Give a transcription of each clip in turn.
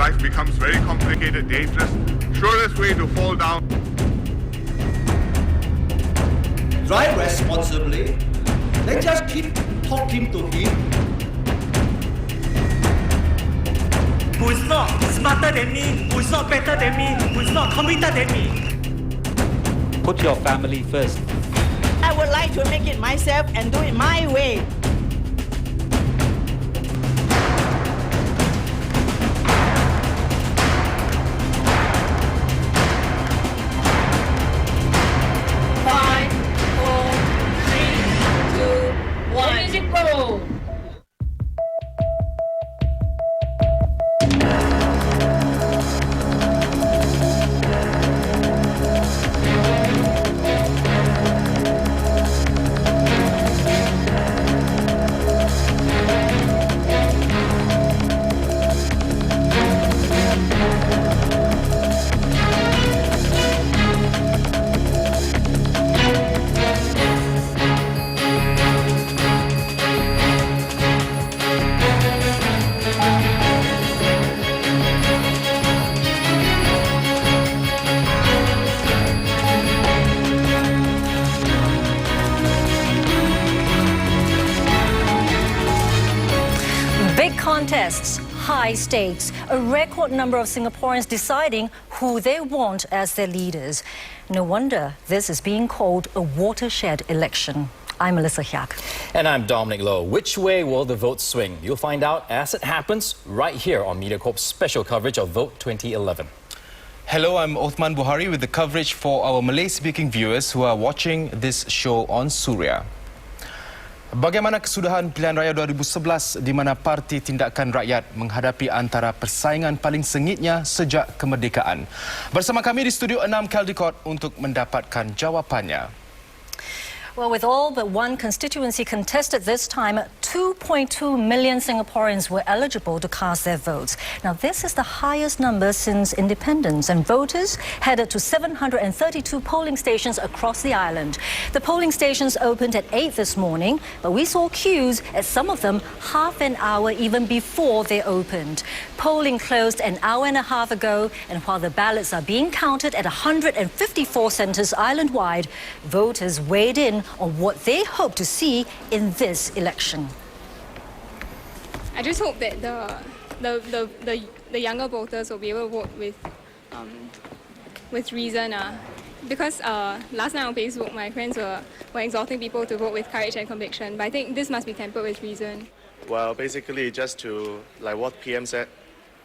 life becomes very complicated, dangerous, surest way to fall down. Drive responsibly. Let's just keep talking to him. Who is not smarter than me, who is not better than me, who is not committed than me. Put your family first. I would like to make it myself and do it my way. Five, four, three, two, one. Music roll. Big contests, high stakes, a record number of Singaporeans deciding who they want as their leaders. No wonder this is being called a watershed election. I'm Melissa Hiak. And I'm Dominic Lowe. Which way will the vote swing? You'll find out as it happens right here on MediaCorp's special coverage of Vote 2011. Hello, I'm Othman Buhari with the coverage for our Malay-speaking viewers who are watching this show on Suria. Bagaimana kesudahan pilihan raya 2011 di mana Parti Tindakan Rakyat menghadapi antara persaingan paling sengitnya sejak kemerdekaan? Bersama kami di Studio 6 Caldecott untuk mendapatkan jawapannya. Well, with all but one constituency contested this time, 2.2 million Singaporeans were eligible to cast their votes. Now, this is the highest number since independence, and voters headed to 732 polling stations across the island. The polling stations opened at 8 this morning, but we saw queues at some of them half an hour even before they opened. Polling closed an hour and a half ago, and while the ballots are being counted at 154 centres island-wide, voters weighed in on what they hope to see in this election. I just hope that the younger voters will be able to vote with reason. Because last night on Facebook, my friends were exhorting people to vote with courage and conviction. But I think this must be tempered with reason. Well, basically just to, like what PM said,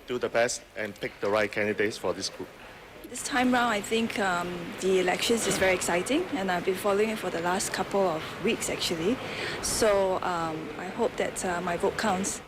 do the best and pick the right candidates for this group. This time round, I think the elections is very exciting, and I've been following it for the last couple of weeks actually. So I hope that my vote counts.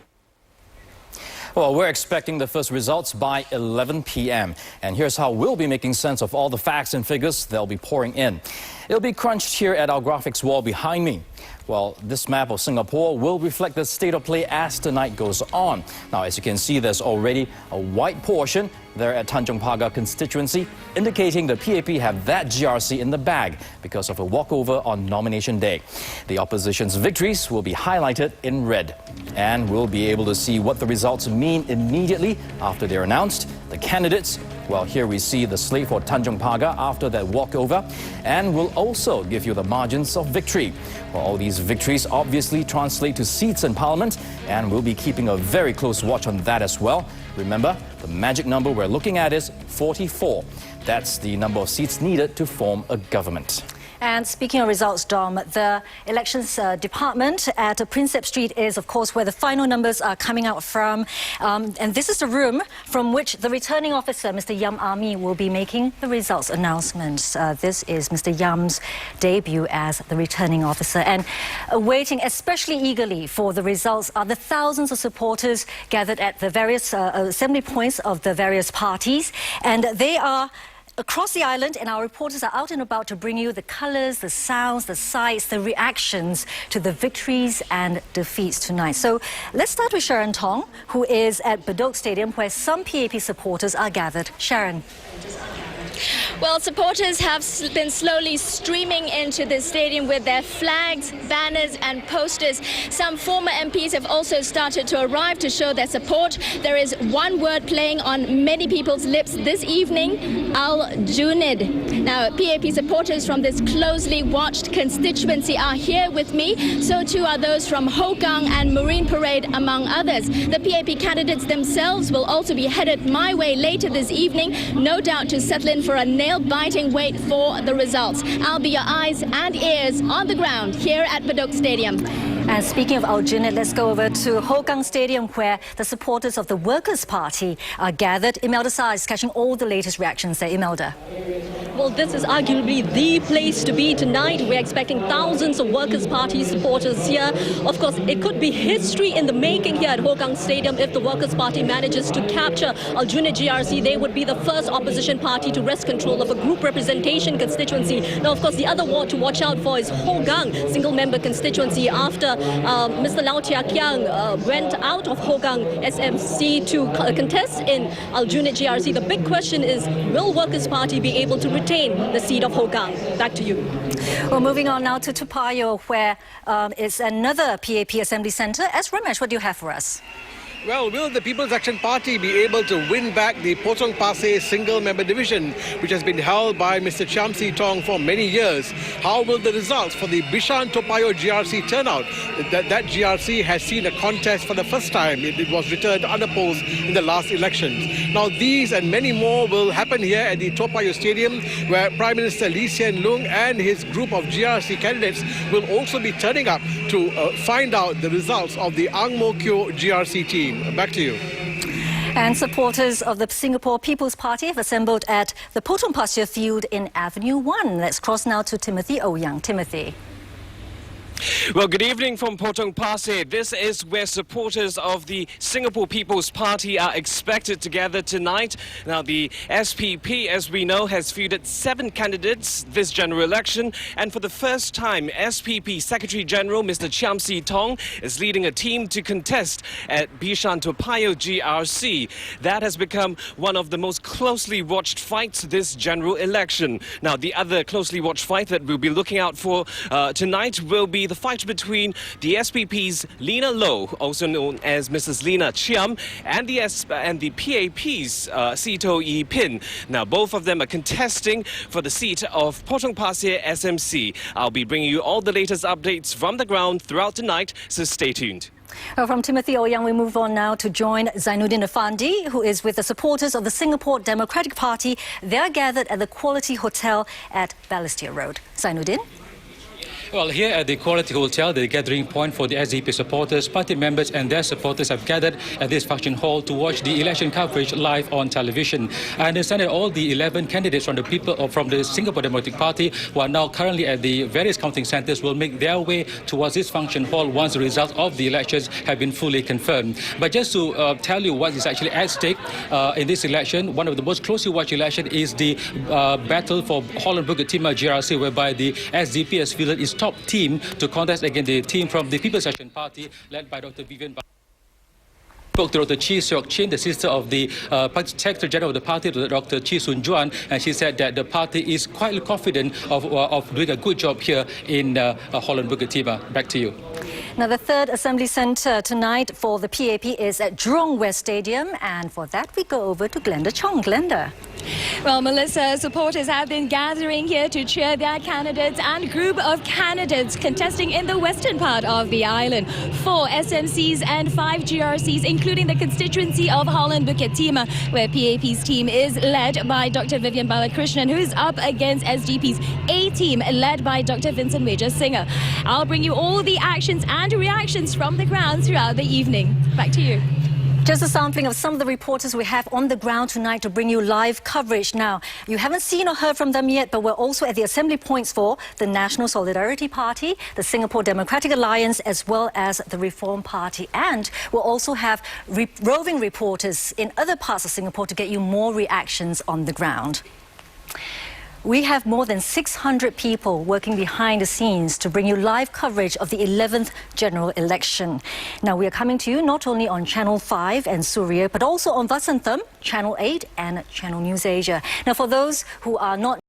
Well, we're expecting the first results by 11 p.m. And here's how we'll be making sense of all the facts and figures they'll be pouring in. It'll be crunched here at our graphics wall behind me. Well, this map of Singapore will reflect the state of play as the night goes on. Now, as you can see, there's already a white portion there at Tanjong Pagar constituency, indicating the PAP have that GRC in the bag because of a walkover on nomination day. The opposition's victories will be highlighted in red. And we'll be able to see what the results mean immediately after they're announced. The candidates, well, here we see the slate for Tanjong Pagar after that walkover, and we'll also give you the margins of victory. Well, all these victories obviously translate to seats in Parliament, and we'll be keeping a very close watch on that as well. Remember, the magic number we're looking at is 44. That's the number of seats needed to form a government. And speaking of results, Dom, the elections department at Prinsep Street is, of course, where the final numbers are coming out from. And this is the room from which the returning officer, Mr. Yam Ami, will be making the results announcements. This is Mr. Yam's debut as the returning officer. And waiting especially eagerly for the results are the thousands of supporters gathered at the various assembly points of the various parties. And they are across the island, and our reporters are out and about to bring you the colours, the sounds, the sights, the reactions to the victories and defeats tonight. So let's start with Sharon Tong, who is at Bedok Stadium, where some PAP supporters are gathered. Sharon. Well, supporters have been slowly streaming into the stadium with their flags, banners and posters. Some former MPs have also started to arrive to show their support. There is one word playing on many people's lips this evening, Al-Junid. Now, PAP supporters from this closely watched constituency are here with me. So too are those from Hougang and Marine Parade, among others. The PAP candidates themselves will also be headed my way later this evening, no doubt to settle in for a nail-biting wait for the results. I'll be your eyes and ears on the ground here at Bedok Stadium. And speaking of Al-Junid, let's go over to Hougang Stadium, where the supporters of the Workers' Party are gathered. Imelda Sa is catching all the latest reactions there. Imelda. Well, this is arguably the place to be tonight. We're expecting thousands of Workers' Party supporters here. Of course, it could be history in the making here at Hougang Stadium if the Workers' Party manages to capture Al-Junid GRC. They would be the first opposition party to wrest control of a group representation constituency. Now, of course, the other ward to watch out for is Hougang, single-member constituency, after Mr. Lau Chia Kiang went out of Hougang SMC to contest in Al-Junid GRC. The big question is, will Workers' Party be able to retain the seat of Hougang? Back to you. Well, moving on now to Toa Payoh, where it's another PAP Assembly Centre. S. Ramesh, what do you have for us? Well, will the People's Action Party be able to win back the Potong Pasir single-member division, which has been held by Mr. Chiam See Tong for many years? How will the results for the Bishan Toa Payoh GRC turn out? That GRC has seen a contest for the first time. It was returned unopposed in the last elections. Now, these and many more will happen here at the Toa Payoh Stadium, where Prime Minister Lee Hsien Loong and his group of GRC candidates will also be turning up to find out the results of the Ang Mo Kio GRC team. Back to you. And supporters of the Singapore People's Party have assembled at the Potong Pasir field in Avenue 1. Let's cross now to Timothy Ouyang. Timothy. Well, good evening from Potong Pasir. This is where supporters of the Singapore People's Party are expected to gather tonight. Now, the SPP, as we know, has fielded 7 candidates this general election. And for the first time, SPP Secretary General Mr. Chiam See Tong is leading a team to contest at Bishan Toa Payoh GRC. That has become one of the most closely watched fights this general election. Now, the other closely watched fight that we'll be looking out for tonight will be the fight between the SPP's Lena Low, also known as Mrs. Lena Chiam, and the PAP's Sitoh Yee Pin. Now, both of them are contesting for the seat of Potong Pasir SMC. I'll be bringing you all the latest updates from the ground throughout the night, so stay tuned. From Timothy Ouyang, we move on now to join Zainuddin Effendi, who is with the supporters of the Singapore Democratic Party. They are gathered at the Quality Hotel at Balestier Road. Zainuddin? Well, here at the Quality Hotel, the gathering point for the SDP supporters, party members and their supporters have gathered at this function hall to watch the election coverage live on television. I understand that all the 11 candidates from the Singapore Democratic Party who are now currently at the various counting centres will make their way towards this function hall once the results of the elections have been fully confirmed. But just to tell you what is actually at stake in this election, one of the most closely watched elections is the battle for Holland Bukit Timah GRC, whereby the SDP has fielded its top team to contest against the team from the People's Action Party led by Dr. Vivian Balakrishnan. Spoke to Dr. Chee Seok Chin, the sister of the Secretary General of the party, Dr. Chee Soon Juan, and she said that the party is quite confident of doing a good job here in Holland Bukit Timah. Back to you. Now, the third Assembly Centre tonight for the PAP is at Jurong West Stadium, and for that we go over to Glenda Chong. Glenda. Well, Melissa, supporters have been gathering here to cheer their candidates and group of candidates contesting in the western part of the island. 4 SMCs and 5 GRCs, including the constituency of Holland Bukit Timah, where PAP's team is led by Dr. Vivian Balakrishnan, who is up against SDP's A team, led by Dr. Vincent Weijia-Singh. I'll bring you all the actions and reactions from the ground throughout the evening. Back to you. Just a sampling of some of the reporters we have on the ground tonight to bring you live coverage. Now, you haven't seen or heard from them yet, but we're also at the assembly points for the National Solidarity Party, the Singapore Democratic Alliance, as well as the Reform Party. And we'll also have roving reporters in other parts of Singapore to get you more reactions on the ground. We have more than 600 people working behind the scenes to bring you live coverage of the 11th general election. Now, we are coming to you not only on Channel 5 and Suria, but also on Vasantham, Channel 8 and Channel News Asia. Now, for those who are not